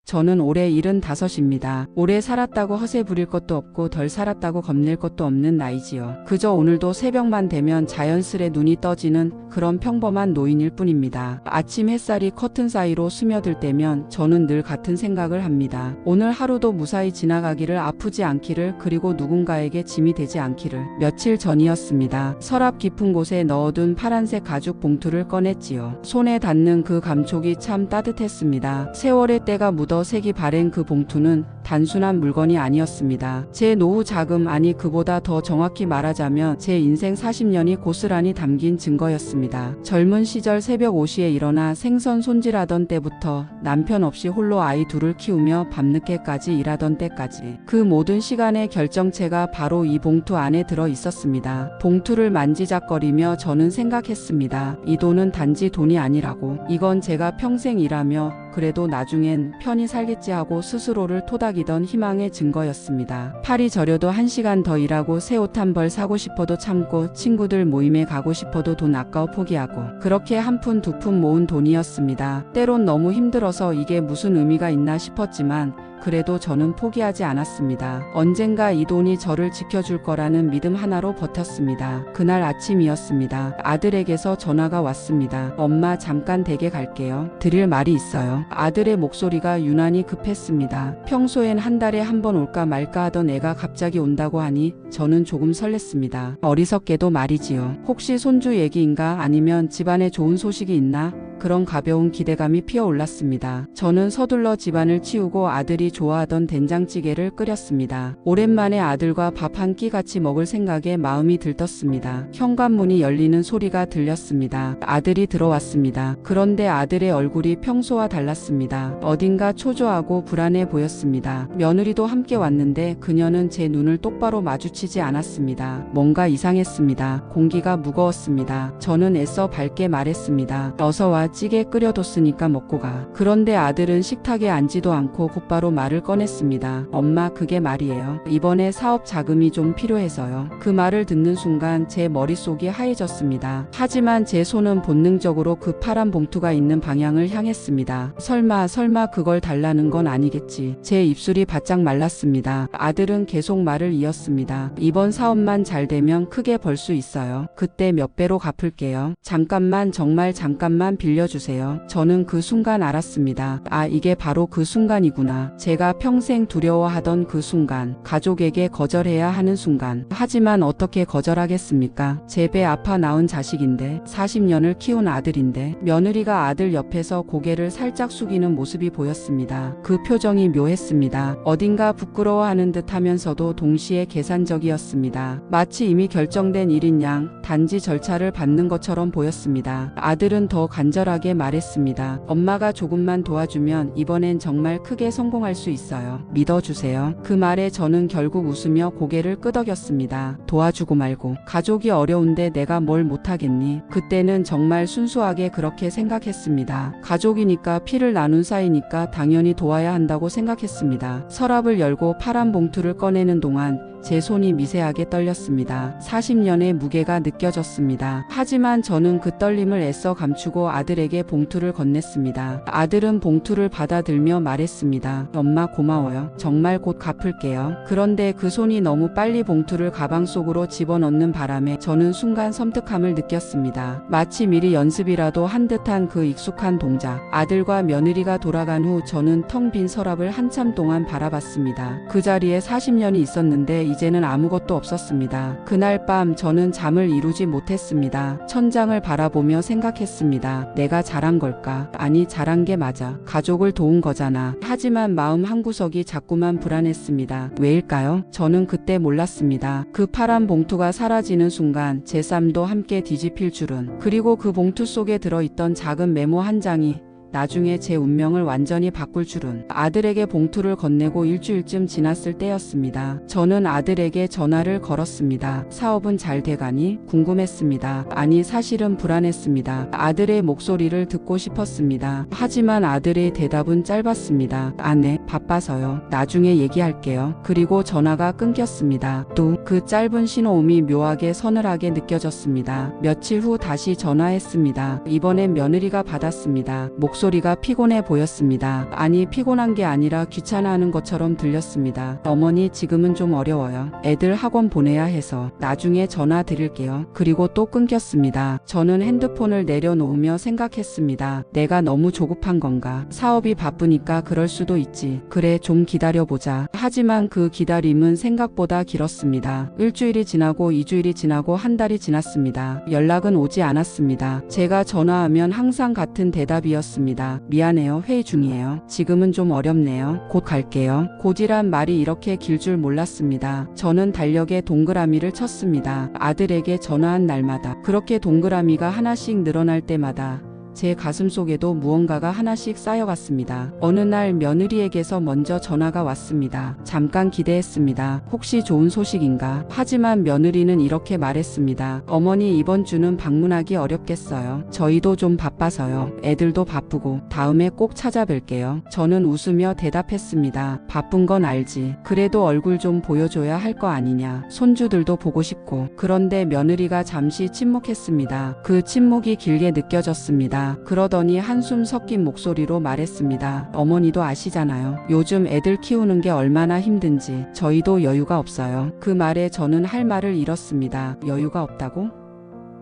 저는 올해 75입니다. 오래 살았다고 허세 부릴 것도 없고 덜 살았다고 겁낼 것도 없는 나이지요. 그저 오늘도 새벽만 되면 자연스레 눈이 떠지는 그런 평범한 노인일 뿐입니다. 아침 햇살이 커튼 사이로 스며들 때면 저는 늘 같은 생각을 합니다. 오늘 하루도 무사히 지나가기를, 아프지 않기를, 그리고 누군가에게 짐이 되지 않기를. 며칠 전이었습니다. 서랍 깊은 곳에 넣어둔 파란색 가죽 봉투를 꺼냈지요. 손에 닿는 그 감촉이 참 따뜻했습니다. 세월의 때가 묻어 색이 바랜 그 봉투는 단순한 물건이 아니었습니다. 제 노후 자금, 아니 그보다 더 정확히 말하자면 제 인생 40년이 고스란히 담긴 증거였습니다. 젊은 시절 새벽 5시에 일어나 생선 손질하던 때부터 남편 없이 홀로 아이 둘을 키우며 밤늦게까지 일하던 때까지 그 모든 시간의 결정체가 바로 이 봉투 안에 들어 있었습니다. 봉투를 만지작거리며 저는 생각했습니다. 이 돈은 단지 돈이 아니라고. 이건 제가 평생 일하며 그래도 나중엔 편히 살겠지 하고 스스로를 토닥이던 희망의 증거였습니다. 팔이 저려도 1시간 더 일하고 새 옷 한 벌 사고 싶어도 참고 친구들 모임에 가고 싶어도 돈 아까워 포기하고 그렇게 한 푼 두 푼 모은 돈이었습니다. 때론 너무 힘들어서 이게 무슨 의미가 있나 싶었지만 그래도 저는 포기하지 않았습니다. 언젠가 이 돈이 저를 지켜줄 거라는 믿음 하나로 버텼습니다. 그날 아침이었습니다. 아들에게서 전화가 왔습니다. 엄마, 잠깐 댁에 갈게요. 드릴 말이 있어요. 아들의 목소리가 유난히 급했습니다. 평소엔 한 달에 한 번 올까 말까 하던 애가 갑자기 온다고 하니 저는 조금 설렜습니다. 어리석게도 말이지요. 혹시 손주 얘기인가, 아니면 집안에 좋은 소식이 있나? 그런 가벼운 기대감이 피어올랐습니다. 저는 서둘러 집안을 치우고 아들이 좋아하던 된장찌개를 끓였습니다. 오랜만에 아들과 밥 한 끼 같이 먹을 생각에 마음이 들떴습니다. 현관문이 열리는 소리가 들렸습니다. 아들이 들어왔습니다. 그런데 아들의 얼굴이 평소와 달랐습니다. 어딘가 초조하고 불안해 보였습니다. 며느리도 함께 왔는데 그녀는 제 눈을 똑바로 마주치지 않았습니다. 뭔가 이상했습니다. 공기가 무거웠습니다. 저는 애써 밝게 말했습니다. 어서 와, 찌개 끓여뒀으니까 먹고 가. 그런데 아들은 식탁에 앉지도 않고 곧바로 말을 꺼냈습니다. 엄마, 그게 말이에요. 이번에 사업 자금이 좀 필요해서요. 그 말을 듣는 순간 제 머릿속이 하얘졌습니다. 하지만 제 손은 본능적으로 그 파란 봉투가 있는 방향을 향했습니다. 설마 그걸 달라는 건 아니겠지. 제 입술이 바짝 말랐습니다. 아들은 계속 말을 이었습니다. 이번 사업만 잘 되면 크게 벌 수 있어요. 그때 몇 배로 갚을게요. 잠깐만, 정말 잠깐만 빌려주세요. 저는 그 순간 알았습니다. 아, 이게 바로 그 순간이구나. 제가 평생 두려워하던 그 순간. 가족에게 거절해야 하는 순간. 하지만 어떻게 거절하겠습니까? 제 배 아파 낳은 자식인데, 40년을 키운 아들인데. 며느리가 아들 옆에서 고개를 살짝 숙이는 모습이 보였습니다. 그 표정이 묘했습니다. 어딘가 부끄러워하는 듯 하면서도 동시에 계산적이었습니다. 마치 이미 결정된 일인 양 단지 절차를 밟는 것처럼 보였습니다. 아들은 더 간절하게 말했습니다. 엄마가 조금만 도와주면 이번엔 정말 크게 성공할 수 있어요. 믿어주세요. 그 말에 저는 결국 웃으며 고개를 끄덕였습니다. 도와주고 말고. 가족이 어려운데 내가 뭘 못하겠니? 그때는 정말 순수하게 그렇게 생각했습니다. 가족이니까, 피를 나눈 사이니까 당연히 도와야 한다고 생각했습니다. 서랍을 열고 파란 봉투를 꺼내는 동안 제 손이 미세하게 떨렸습니다. 40년의 무게가 느껴졌습니다. 하지만 저는 그 떨림을 애써 감추고 아들에게 봉투를 건넸습니다. 아들은 봉투를 받아들며 말했습니다. 엄마, 고마워요. 정말 곧 갚을게요. 그런데 그 손이 너무 빨리 봉투를 가방 속으로 집어넣는 바람에 저는 순간 섬뜩함을 느꼈습니다. 마치 미리 연습이라도 한 듯한 그 익숙한 동작. 아들과 며느리가 돌아간 후 저는 텅 빈 서랍을 한참 동안 바라봤습니다. 그 자리에 40년이 있었는데 이제는 아무것도 없었습니다. 그날 밤 저는 잠을 이루지 못했습니다. 천장을 바라보며 생각했습니다. 내가 잘한 걸까? 아니, 잘한 게 맞아. 가족을 도운 거잖아. 하지만 마음 한구석이 자꾸만 불안했습니다. 왜일까요? 저는 그때 몰랐습니다. 그 파란 봉투가 사라지는 순간 제 쌈도 함께 뒤집힐 줄은. 그리고 그 봉투 속에 들어있던 작은 메모 한 장이 나중에 제 운명을 완전히 바꿀 줄은. 아들에게 봉투를 건네고 일주일쯤 지났을 때였습니다. 저는 아들에게 전화를 걸었습니다. 사업은 잘 돼가니? 궁금했습니다. 아니, 사실은 불안했습니다. 아들의 목소리를 듣고 싶었습니다. 하지만 아들의 대답은 짧았습니다. 아, 네, 바빠서요. 나중에 얘기할게요. 그리고 전화가 끊겼습니다. 또 그 짧은 신호음이 묘하게 서늘하게 느껴졌습니다. 며칠 후 다시 전화했습니다. 이번엔 며느리가 받았습니다. 목소리가 목소리가 피곤해 보였습니다. 아니, 피곤한 게 아니라 귀찮아하는 것처럼 들렸습니다. 어머니, 지금은 좀 어려워요. 애들 학원 보내야 해서 나중에 전화 드릴게요. 그리고 또 끊겼습니다. 저는 핸드폰을 내려놓으며 생각했습니다. 내가 너무 조급한 건가? 사업이 바쁘니까 그럴 수도 있지. 그래, 좀 기다려보자. 하지만 그 기다림은 생각보다 길었습니다. 일주일이 지나고 2주일이 지나고 한 달이 지났습니다. 연락은 오지 않았습니다. 제가 전화하면 항상 같은 대답이었습니다. 미안해요. 회의 중이에요. 지금은 좀 어렵네요. 곧 갈게요. 곧이란 말이 이렇게 길 줄 몰랐습니다. 저는 달력에 동그라미를 쳤습니다. 아들에게 전화한 날마다 그렇게 동그라미가 하나씩 늘어날 때마다 제 가슴 속에도 무언가가 하나씩 쌓여갔습니다. 어느 날 며느리에게서 먼저 전화가 왔습니다. 잠깐 기대했습니다. 혹시 좋은 소식인가? 하지만 며느리는 이렇게 말했습니다. 어머니, 이번 주는 방문하기 어렵겠어요. 저희도 좀 바빠서요. 애들도 바쁘고 다음에 꼭 찾아뵐게요. 저는 웃으며 대답했습니다. 바쁜 건 알지. 그래도 얼굴 좀 보여줘야 할 거 아니냐. 손주들도 보고 싶고. 그런데 며느리가 잠시 침묵했습니다. 그 침묵이 길게 느껴졌습니다. 그러더니 한숨 섞인 목소리로 말했습니다. 어머니도 아시잖아요. 요즘 애들 키우는 게 얼마나 힘든지. 저희도 여유가 없어요. 그 말에 저는 할 말을 잃었습니다. 여유가 없다고?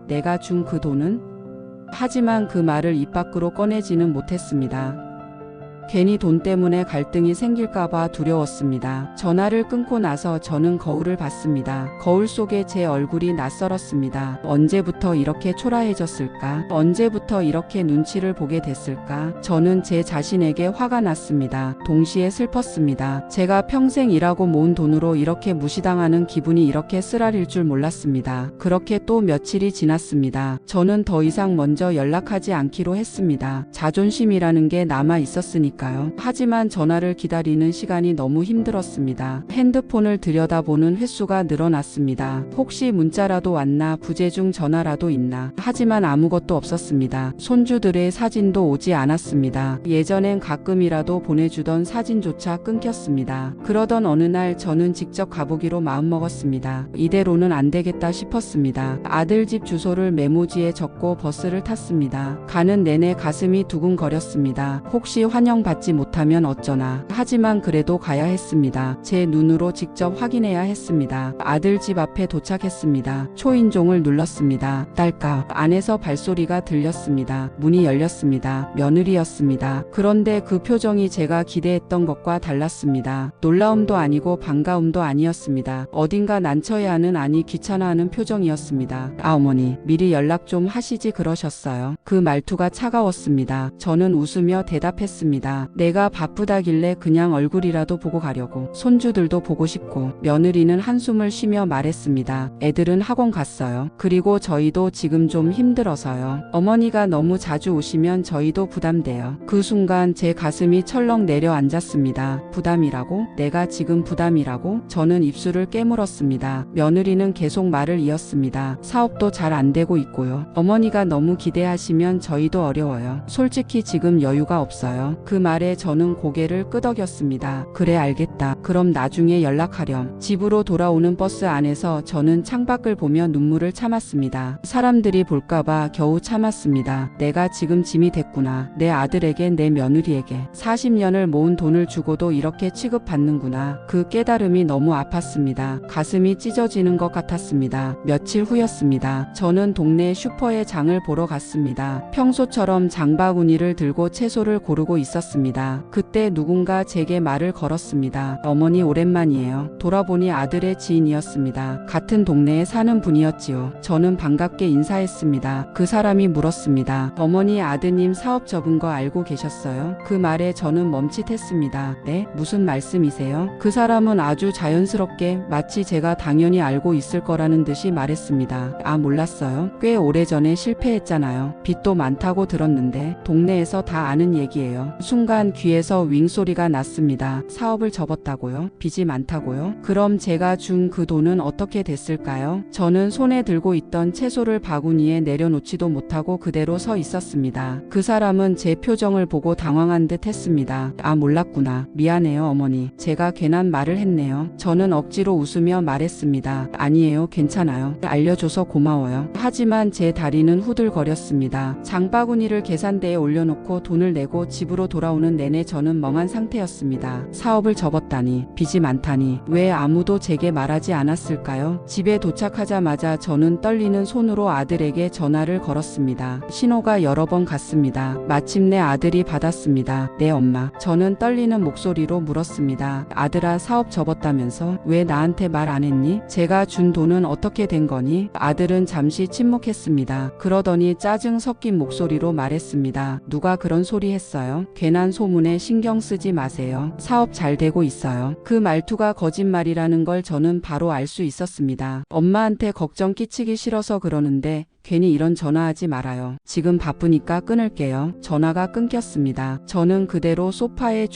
내가 준 그 돈은? 하지만 그 말을 입 밖으로 꺼내지는 못했습니다. 괜히 돈 때문에 갈등이 생길까봐 두려웠습니다. 전화를 끊고 나서 저는 거울을 봤습니다. 거울 속에 제 얼굴이 낯설었습니다. 언제부터 이렇게 초라해졌을까? 언제부터 이렇게 눈치를 보게 됐을까? 저는 제 자신에게 화가 났습니다. 동시에 슬펐습니다. 제가 평생 일하고 모은 돈으로 이렇게 무시당하는 기분이 이렇게 쓰라릴 줄 몰랐습니다. 그렇게 또 며칠이 지났습니다. 저는 더 이상 먼저 연락하지 않기로 했습니다. 자존심이라는 게 남아 있었으니까. 하지만 전화를 기다리는 시간이 너무 힘들었습니다. 핸드폰을 들여다보는 횟수가 늘어났습니다. 혹시 문자라도 왔나, 부재중 전화라도 있나. 하지만 아무것도 없었습니다. 손주들의 사진도 오지 않았습니다. 예전엔 가끔이라도 보내주던 사진조차 끊겼습니다. 그러던 어느 날 저는 직접 가보기로 마음먹었습니다. 이대로는 안 되겠다 싶었습니다. 아들 집 주소를 메모지에 적고 버스를 탔습니다. 가는 내내 가슴이 두근거렸습니다. 혹시 환영받지 못하면 어쩌나. 하지만 그래도 가야 했습니다. 제 눈으로 직접 확인해야 했습니다. 아들 집 앞에 도착했습니다. 초인종을 눌렀습니다. 딸깍. 안에서 발소리가 들렸습니다. 문이 열렸습니다. 며느리였습니다. 그런데 그 표정이 제가 기대했던 것과 달랐습니다. 놀라움도 아니고 반가움도 아니었습니다. 어딘가 난처해하는, 아니 귀찮아하는 표정이었습니다. 아, 어머니, 미리 연락 좀 하시지 그러셨어요. 그 말투가 차가웠습니다. 저는 웃으며 대답했습니다. 내가 바쁘다길래 그냥 얼굴이라도 보고 가려고. 손주들도 보고 싶고. 며느리는 한숨을 쉬며 말했습니다. 애들은 학원 갔어요. 그리고 저희도 지금 좀 힘들어서요. 어머니가 너무 자주 오시면 저희도 부담돼요. 그 순간 제 가슴이 철렁 내려앉았습니다. 부담이라고? 내가 지금 부담이라고? 저는 입술을 깨물었습니다. 며느리는 계속 말을 이었습니다. 사업도 잘 안 되고 있고요. 어머니가 너무 기대하시면 저희도 어려워요. 솔직히 지금 여유가 없어요. 그 말에 저는 고개를 끄덕였습니다. 그래, 알겠다. 그럼 나중에 연락하렴. 집으로 돌아오는 버스 안에서 저는 창밖을 보며 눈물을 참았습니다. 사람들이 볼까봐 겨우 참았습니다. 내가 지금 짐이 됐구나. 내 아들에게, 내 며느리에게 40년을 모은 돈을 주고도 이렇게 취급받는구나. 그 깨달음이 너무 아팠습니다. 가슴이 찢어지는 것 같았습니다. 며칠 후였습니다. 저는 동네 슈퍼에 장을 보러 갔습니다. 평소처럼 장바구니를 들고 채소를 고르고 있었습니다. 그때 누군가 제게 말을 걸었습니다. 어머니, 오랜만이에요. 돌아보니 아들의 지인이었습니다. 같은 동네에 사는 분이었지요. 저는 반갑게 인사했습니다. 그 사람이 물었습니다. 어머니, 아드님 사업 접은 거 알고 계셨어요? 그 말에 저는 멈칫했습니다. 네? 무슨 말씀이세요? 그 사람은 아주 자연스럽게, 마치 제가 당연히 알고 있을 거라는 듯이 말했습니다. 아, 몰랐어요? 꽤 오래전에 실패했잖아요. 빚도 많다고 들었는데. 동네에서 다 아는 얘기예요. 순간 순간 귀에서 윙소리가 났습니다. 사업을 접었다고요? 빚이 많다고요? 그럼 제가 준 그 돈은 어떻게 됐을까요? 저는 손에 들고 있던 채소를 바구니에 내려놓지도 못하고 그대로 서 있었습니다. 그 사람은 제 표정을 보고 당황한 듯 했습니다. 아, 몰랐구나. 미안해요, 어머니. 제가 괜한 말을 했네요. 저는 억지로 웃으며 말했습니다. 아니에요, 괜찮아요. 알려줘서 고마워요. 하지만 제 다리는 후들거렸습니다. 장바구니를 계산대에 올려놓고 돈을 내고 집으로 돌아오는 내내 저는 멍한 상태였습니다. 사업을 접었다니, 빚이 많다니, 왜 아무도 제게 말하지 않았을까요? 집에 도착하자마자 저는 떨리는 손으로 아들에게 전화를 걸었습니다. 신호가 여러 번 갔습니다. 마침내 아들이 받았습니다. 네, 엄마. 저는 떨리는 목소리로 물었습니다. 아들아, 사업 접었다면서 왜 나한테 말 안 했니? 제가 준 돈은 어떻게 된 거니? 아들은 잠시 침묵했습니다. 그러더니 짜증 섞인 목소리로 말했습니다. 누가 그런 소리 했어요? 괜한 소문에 신경 쓰지 마세요. 사업 잘 되고 있어요. 그 말투가 거짓말이라는 걸 저는 바로 알 수 있었습니다. 엄마한테 걱정 끼치기 싫어서 그러는데 괜히 이런 전화하지 말아요. 지금 바쁘니까 끊을게요. 전화가 끊겼습니다. 저는 그대로 소파에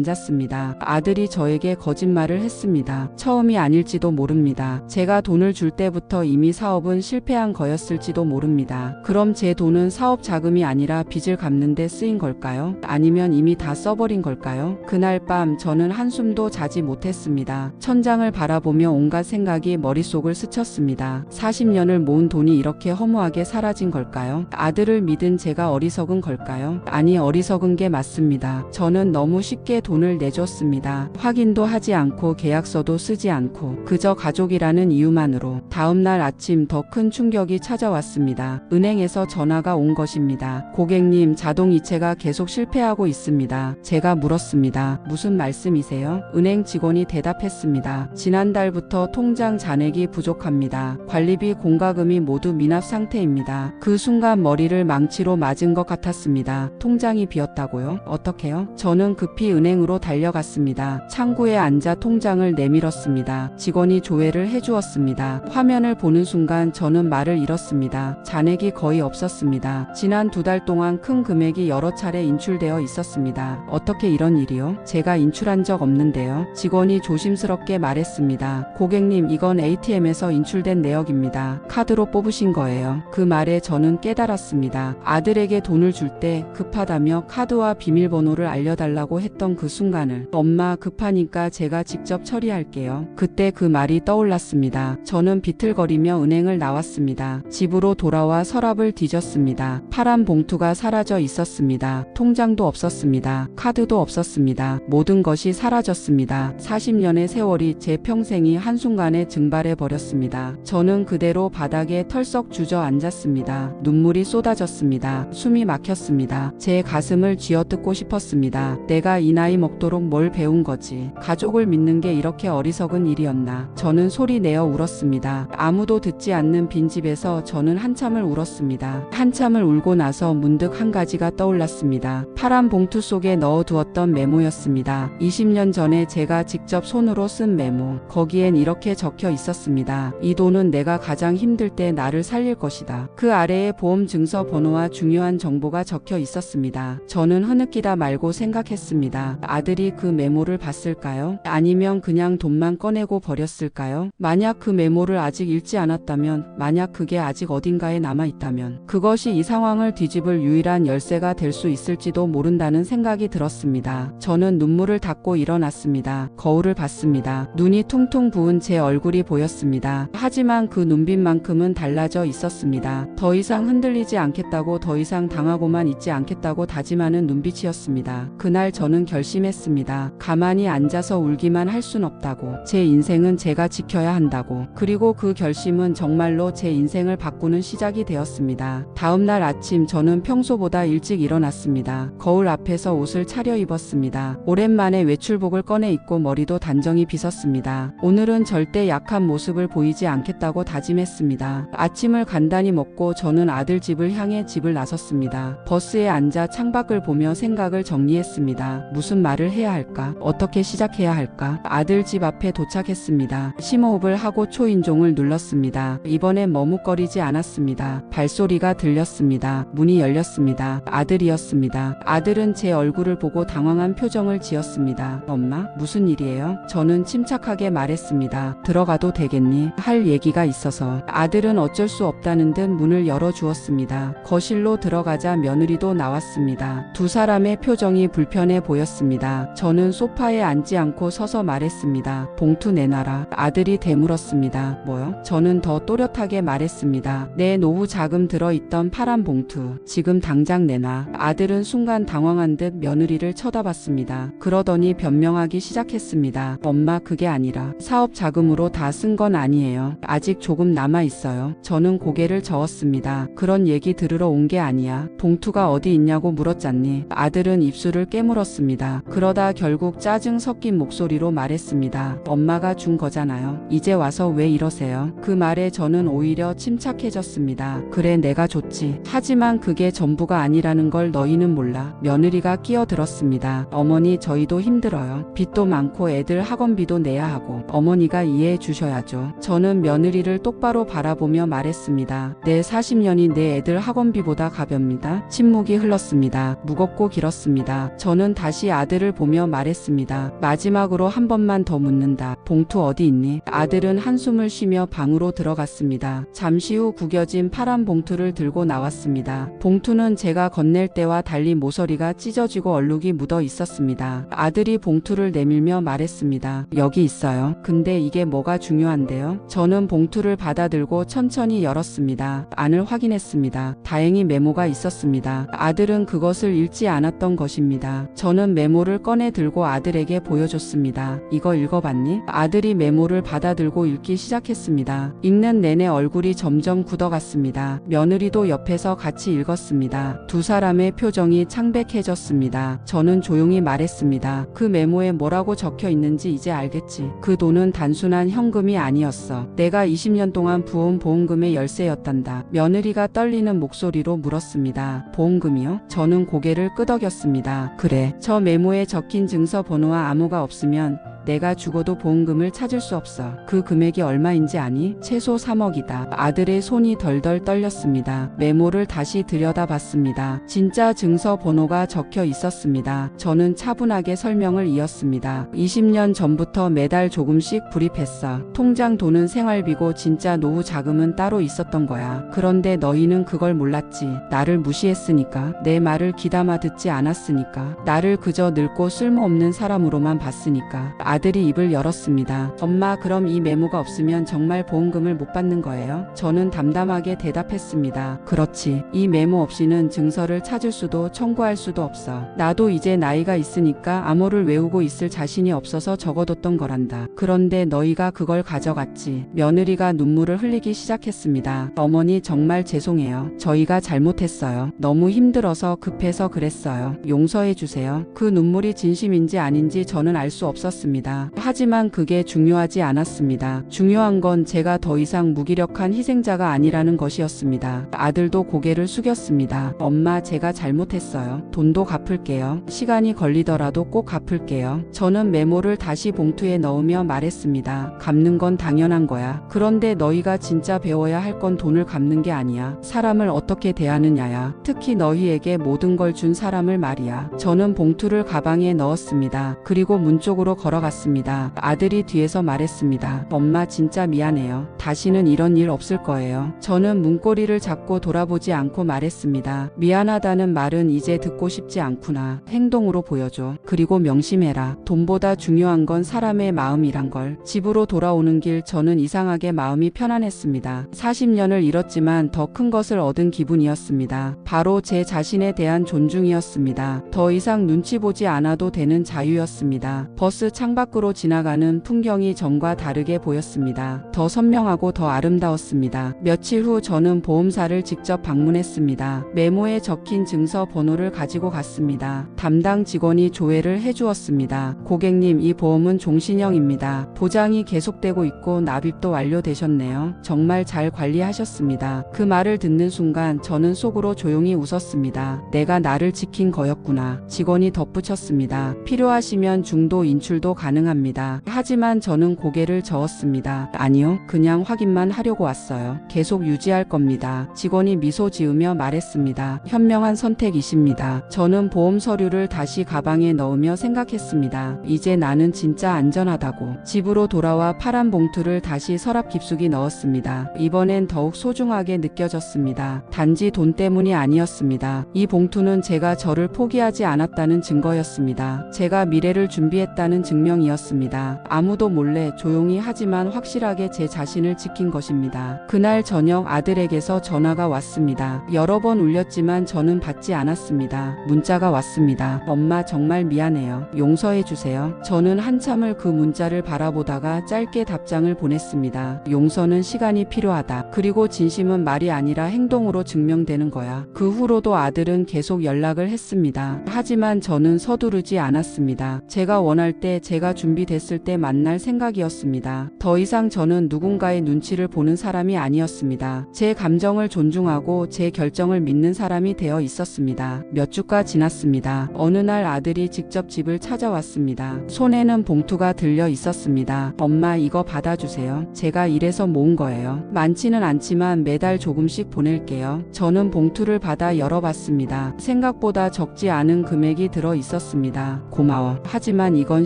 주저앉았습니다. 아들이 저에게 거짓말을 했습니다. 처음이 아닐지도 모릅니다. 제가 돈을 줄 때부터 이미 사업은 실패한 거였을지도 모릅니다. 그럼 제 돈은 사업 자금이 아니라 빚을 갚는 데 쓰인 걸까요? 아니면 이미 다 써버린 걸까요? 그날 밤 저는 한숨도 자지 못했습니다. 천장을 바라보며 온갖 생각이 머릿속을 스쳤습니다. 40년을 모은 돈이 이렇게 허무하게 사라진 걸까요? 아들을 믿은 제가 어리석은 걸까요? 아니, 어리석은 게 맞습니다. 저는 너무 쉽게 돈을 내줬습니다. 확인도 하지 않고 계약서도 쓰지 않고 그저 가족이라는 이유만으로. 다음날 아침 더 큰 충격이 찾아왔습니다. 은행에서 전화가 온 것입니다. 고객님, 자동이체가 계속 실패하고 있습니다. 제가 물었습니다. 무슨 말씀이세요? 은행 직원이 대답했습니다. 지난달부터 통장 잔액이 부족합니다. 관리비 공과금이 모두 미납 상태입니다. 그 순간 머리를 망치로 맞은 것 같았습니다. 통장이 비었다고요? 어떡해요? 저는 급히 은행으로 달려갔습니다. 창구에 앉아 통장을 내밀었습니다. 직원이 조회를 해주었습니다. 화면을 보는 순간 저는 말을 잃었습니다. 잔액이 거의 없었습니다. 지난 2달 동안 큰 금액이 여러 차례 인출되어 있었습니다. 어떻게 이런 일이요? 제가 인출한 적 없는데요. 직원이 조심스럽게 말했습니다. 고객님, 이건 ATM에서 인출된 내역입니다. 카드로 뽑으신 거예요. 그 말에 저는 깨달았습니다. 아들에게 돈을 줄 때 급하다며 카드와 비밀번호를 알려달라고 했던 그 순간을. 엄마, 급하니까 제가 직접 처리할게요. 그때 그 말이 떠올랐습니다. 저는 비틀거리며 은행을 나왔습니다. 집으로 돌아와 서랍을 뒤졌습니다. 파란 봉투가 사라져 있었습니다. 통장도 없었습니다. 카드도 없었습니다. 모든 것이 사라졌습니다. 40년의 세월이 제 평생이 한순간에 증발해 버렸습니다. 저는 그대로 바닥에 털썩 주저앉았습니다. 눈물이 쏟아졌습니다. 숨이 막혔습니다. 제 가슴을 쥐어뜯고 싶었습니다. 내가 이 나이 먹도록 뭘 배운 거지? 가족을 믿는 게 이렇게 어리석은 일이었나? 저는 소리 내어 울었습니다. 아무도 듣지 않는 빈집에서 저는 한참을 울었습니다. 한참을 울고 나서 문득 한 가지가 떠올랐습니다. 파란 봉투 속에 넣어두었던 메모였습니다. 20년 전에 제가 직접 손으로 쓴 메모. 거기엔 이렇게 적혀 있었습니다. 이 돈은 내가 가장 힘들 때 나를 살릴 것이다. 그 아래에 보험 증서 번호와 중요한 정보가 적혀 있었습니다. 저는 흐느끼다 말고 생각했습니다. 아들이 그 메모를 봤을까요? 아니면 그냥 돈만 꺼내고 버렸을까요? 만약 그 메모를 아직 읽지 않았다면, 만약 그게 아직 어딘가에 남아있다면, 그것이 이 상황을 뒤집을 유일한 열쇠가 될 수 있을지도 모른다는 생각이 들었습니다. 저는 눈물을 닦고 일어났습니다. 거울을 봤습니다. 눈이 퉁퉁 부은 제 얼굴이 보였습니다. 하지만 그 눈빛만큼은 달라져 있었습니다. 더 이상 흔들리지 않겠다고, 더 이상 당하고만 있지 않겠다고 다짐하는 눈빛이었습니다. 그날 저는 결심했습니다. 가만히 앉아서 울기만 할 순 없다고. 제 인생은 제가 지켜야 한다고. 그리고 그 결심은 정말로 제 인생을 바꾸는 시작이 되었습니다. 다음날 아침 저는 평소보다 일찍 일어났습니다. 거울 앞에서 옷을 차려입었습니다. 오랜만에 외출복을 꺼내 입고 머리도 단정히 빗었습니다. 오늘은 절대 약한 모습을 보이지 않겠다고 다짐했습니다. 아침을 간단히 단단히 먹고 저는 아들 집을 향해 집을 나섰습니다. 버스에 앉아 창밖을 보며 생각을 정리했습니다. 무슨 말을 해야 할까? 어떻게 시작해야 할까? 아들 집 앞에 도착했습니다. 심호흡을 하고 초인종을 눌렀습니다. 이번엔 머뭇거리지 않았습니다. 발소리가 들렸습니다. 문이 열렸습니다. 아들이었습니다. 아들은 제 얼굴을 보고 당황한 표정을 지었습니다. 엄마, 무슨 일이에요? 저는 침착하게 말했습니다. 들어가도 되겠니? 할 얘기가 있어서. 아들은 어쩔 수 없다는 듯 문을 열어주었습니다. 거실로 들어가자 며느리도 나왔습니다. 두 사람의 표정이 불편해 보였습니다. 저는 소파에 앉지 않고 서서 말했습니다. 봉투 내놔라. 아들이 되물었습니다. 뭐요? 저는 더 또렷하게 말했습니다. 내 노후 자금 들어있던 파란 봉투. 지금 당장 내놔. 아들은 순간 당황한 듯 며느리를 쳐다봤습니다. 그러더니 변명하기 시작했습니다. 엄마, 그게 아니라 사업 자금으로 다 쓴 건 아니에요. 아직 조금 남아 있어요. 저는 고개를 저었습니다. 그런 얘기 들으러 온 게 아니야. 봉투가 어디 있냐고 물었잖니. 아들은 입술을 깨물었습니다. 그러다 결국 짜증 섞인 목소리로 말했습니다. 엄마가 준 거잖아요. 이제 와서 왜 이러세요? 그 말에 저는 오히려 침착해졌습니다. 그래, 내가 줬지. 하지만 그게 전부가 아니라는 걸 너희는 몰라. 며느리가 끼어들었습니다. 어머니, 저희도 힘들어요. 빚도 많고 애들 학원비도 내야 하고. 어머니가 이해해 주셔야죠. 저는 며느리를 똑바로 바라보며 말했습니다. 내 40년이 내 애들 학원비보다 가볍니다. 침묵이 흘렀습니다. 무겁고 길었습니다. 저는 다시 아들을 보며 말했습니다. 마지막으로 한 번만 더 묻는다. 봉투 어디 있니? 아들은 한숨을 쉬며 방으로 들어갔습니다. 잠시 후 구겨진 파란 봉투를 들고 나왔습니다. 봉투는 제가 건넬 때와 달리 모서리가 찢어지고 얼룩이 묻어 있었습니다. 아들이 봉투를 내밀며 말했습니다. 여기 있어요. 근데 이게 뭐가 중요한데요? 저는 봉투를 받아들고 천천히 열었습니다. 안을 확인했습니다. 다행히 메모가 있었습니다. 아들은 그것을 읽지 않았던 것입니다. 저는 메모를 꺼내 들고 아들에게 보여줬습니다. 이거 읽어봤니? 아들이 메모를 받아들고 읽기 시작했습니다. 읽는 내내 얼굴이 점점 굳어갔습니다. 며느리도 옆에서 같이 읽었습니다. 두 사람의 표정이 창백해졌습니다. 저는 조용히 말했습니다. 그 메모에 뭐라고 적혀 있는지 이제 알겠지. 그 돈은 단순한 현금이 아니었어. 내가 20년 동안 부은 보험금의 열쇠였단다. 며느리가 떨리는 목소리로 물었습니다. 보험금이요? 저는 고개를 끄덕였습니다. 그래. 저 메모에 적힌 증서 번호와 암호가 없으면 내가 죽어도 보험금을 찾을 수 없어. 그 금액이 얼마인지 아니? 최소 3억이다. 아들의 손이 덜덜 떨렸습니다. 메모를 다시 들여다봤습니다. 진짜 증서 번호가 적혀 있었습니다. 저는 차분하게 설명을 이었습니다. 20년 전부터 매달 조금씩 불입했어. 통장 돈은 생활비고 진짜 노후 자금은 따로 있었던 거야. 그런데 너희는 그걸 몰랐지. 나를 무시했으니까. 내 말을 귀담아 듣지 않았으니까. 나를 그저 늙고 쓸모없는 사람으로만 봤으니까. 아들이 입을 열었습니다. 엄마, 그럼 이 메모가 없으면 정말 보험금을 못 받는 거예요? 저는 담담하게 대답했습니다. 그렇지. 이 메모 없이는 증서를 찾을 수도 청구할 수도 없어. 나도 이제 나이가 있으니까 암호를 외우고 있을 자신이 없어서 적어뒀던 거란다. 그런데 너희가 그걸 가져갔지. 며느리가 눈물을 흘리기 시작했습니다. 어머니, 정말 죄송해요. 저희가 잘못했어요. 너무 힘들어서 급해서 그랬어요. 용서해 주세요. 그 눈물이 진심인지 아닌지 저는 알 수 없었습니다. 하지만 그게 중요하지 않았습니다. 중요한 건 제가 더 이상 무기력한 희생자가 아니라는 것이었습니다. 아들도 고개를 숙였습니다. 엄마, 제가 잘못했어요. 돈도 갚을게요. 시간이 걸리더라도 꼭 갚을게요. 저는 메모를 다시 봉투에 넣으며 말했습니다. 갚는 건 당연한 거야. 그런데 너희가 진짜 배워야 할 건 돈을 갚는 게 아니야. 사람을 어떻게 대하느냐야. 특히 너희에게 모든 걸 준 사람을 말이야. 저는 봉투를 가방에 넣었습니다. 그리고 문 쪽으로 걸어갔습니다. 아들이 뒤에서 말했습니다. 엄마, 진짜 미안해요. 다시는 이런 일 없을 거예요. 저는 문고리를 잡고 돌아보지 않고 말했습니다. 미안하다는 말은 이제 듣고 싶지 않구나. 행동으로 보여줘. 그리고 명심해라. 돈보다 중요한 건 사람의 마음이란 걸. 집으로 돌아오는 길 저는 이상하게 마음이 편안했습니다. 40년을 잃었지만 더 큰 것을 얻은 기분이었습니다. 바로 제 자신에 대한 존중이었습니다. 더 이상 눈치 보지 않아도 되는 자유였습니다. 버스 창밖 창밖으로 지나가는 풍경이 전과 다르게 보였습니다. 더 선명하고 더 아름다웠습니다. 며칠 후 저는 보험사를 직접 방문했습니다. 메모에 적힌 증서 번호를 가지고 갔습니다. 담당 직원이 조회를 해주었습니다. 고객님, 이 보험은 종신형입니다. 보장이 계속되고 있고 납입도 완료되셨네요. 정말 잘 관리하셨습니다. 그 말을 듣는 순간 저는 속으로 조용히 웃었습니다. 내가 나를 지킨 거였구나. 직원이 덧붙였습니다. 필요하시면 중도 인출도 가능합니다. 하지만 저는 고개를 저었습니다. 아니요, 그냥 확인만 하려고 왔어요. 계속 유지할 겁니다. 직원이 미소 지으며 말했습니다. 현명한 선택이십니다. 저는 보험 서류를 다시 가방에 넣으며 생각했습니다. 이제 나는 진짜 안전하다고. 집으로 돌아와 파란 봉투를 다시 서랍 깊숙이 넣었습니다. 이번엔 더욱 소중하게 느껴졌습니다. 단지 돈 때문이 아니었습니다. 이 봉투는 제가 저를 포기하지 않았다는 증거였습니다. 제가 미래를 준비했다는 증명이었습니다. 아무도 몰래 조용히 하지만 확실하게 제 자신을 지킨 것입니다. 그날 저녁 아들에게서 전화가 왔습니다. 여러 번 울렸지만 저는 받지 않았습니다. 문자가 왔습니다. 엄마, 정말 미안해요. 용서해 주세요. 저는 한참을 그 문자를 바라보다가 짧게 답장을 보냈습니다. 용서는 시간이 필요하다. 그리고 진심은 말이 아니라 행동으로 증명되는 거야. 그 후로도 아들은 계속 연락을 했습니다. 하지만 저는 서두르지 않았습니다. 제가 원할 때, 제가 준비됐을 때 만날 생각이었습니다. 더 이상 저는 누군가의 눈치를 보는 사람이 아니었습니다. 제 감정을 존중하고 제 결정을 믿는 사람이 되어 있었습니다. 몇 주가 지났습니다. 어느 날 아들이 직접 집을 찾아왔습니다. 손에는 봉투가 들려 있었습니다. 엄마, 이거 받아주세요. 제가 일해서 모은 거예요. 많지는 않지만 매달 조금씩 보낼게요. 저는 봉투를 받아 열어봤습니다. 생각보다 적지 않은 금액이 들어 있었습니다. 고마워. 하지만 이건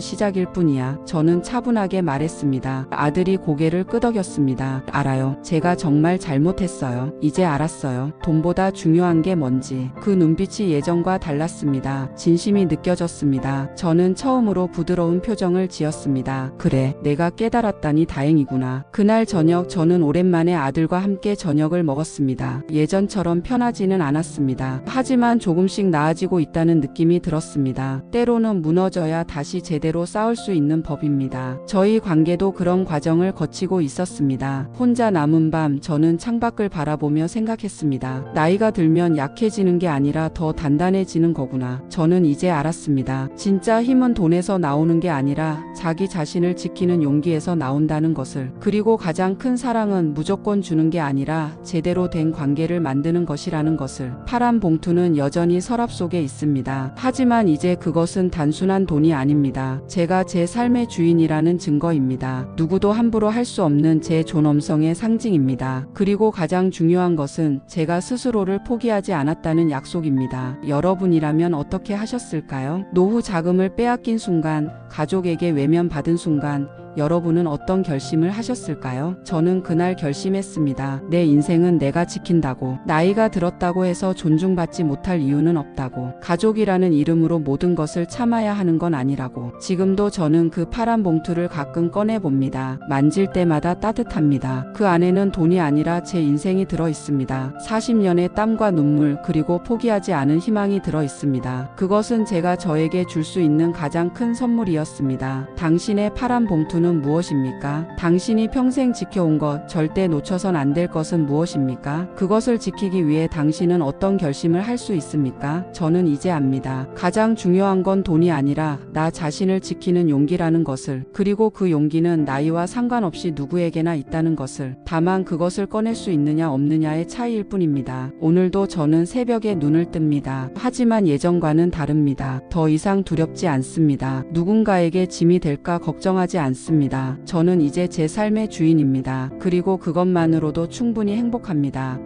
시작일 뿐이야. 저는 차분하게 말했습니다. 아들이 고개를 끄덕였습니다. 알아요. 제가 정말 잘못했어요. 이제 알았어요. 돈보다 중요한 게 뭔지. 그 눈빛이 예전과 달랐습니다. 진심이 느껴졌습니다. 저는 처음으로 부드러운 표정을 지었습니다. 그래, 내가 깨달았다니 다행이구나. 그날 저녁 저는 오랜만에 아들과 함께 저녁을 먹었습니다. 예전처럼 편하지는 않았습니다. 하지만 조금씩 나아지고 있다는 느낌이 들었습니다. 때로는 무너져야 다시 제대로 싸울 수 있는 법입니다. 저희 관계도 그런 과정을 거치고 있었습니다. 혼자 남은 밤 저는 창밖을 바라보며 생각했습니다. 나이가 들면 약해지는 게 아니라 더 단단해지는 거구나. 저는 이제 알았습니다. 진짜 힘은 돈에서 나오는 게 아니라 자기 자신을 지키는 용기에서 나온다는 것을. 그리고 가장 큰 사랑은 무조건 주는 게 아니라 제대로 된 관계를 만드는 것이라는 것을. 파란 봉투는 여전히 서랍 속에 있습니다. 하지만 이제 그것은 단순한 돈이 아닙니다. 제가 제 삶의 주인이라는 증거입니다. 누구도 함부로 할 수 없는 제 존엄성의 상징입니다. 그리고 가장 중요한 것은 제가 스스로를 포기하지 않았다는 약속입니다. 여러분이라면 어떻게 하셨을까요? 노후 자금을 빼앗긴 순간, 가족에게 외면받은 순간, 여러분은 어떤 결심을 하셨을까요? 저는 그날 결심했습니다. 내 인생은 내가 지킨다고. 나이가 들었다고 해서 존중받지 못할 이유는 없다고. 가족이라는 이름으로 모든 것을 참아야 하는 건 아니라고. 지금도 저는 그 파란 봉투를 가끔 꺼내봅니다. 만질 때마다 따뜻합니다. 그 안에는 돈이 아니라 제 인생이 들어 있습니다. 40년의 땀과 눈물, 그리고 포기하지 않은 희망이 들어 있습니다. 그것은 제가 저에게 줄 수 있는 가장 큰 선물이었습니다. 당신의 파란 봉투는 무엇입니까? 당신이 평생 지켜온 것, 절대 놓쳐선 안 될 것은 무엇입니까? 그것을 지키기 위해 당신은 어떤 결심을 할 수 있습니까? 저는 이제 압니다. 가장 중요한 건 돈이 아니라 나 자신을 지키는 용기라는 것을. 그리고 그 용기는 나이와 상관없이 누구에게나 있다는 것을. 다만 그것을 꺼낼 수 있느냐 없느냐의 차이일 뿐입니다. 오늘도 저는 새벽에 눈을 뜹니다. 하지만 예전과는 다릅니다. 더 이상 두렵지 않습니다. 누군가에게 짐이 될까 걱정하지 않습니다. 저는 이제 제 삶의 주인입니다. 그리고 그것만으로도 충분히 행복합니다.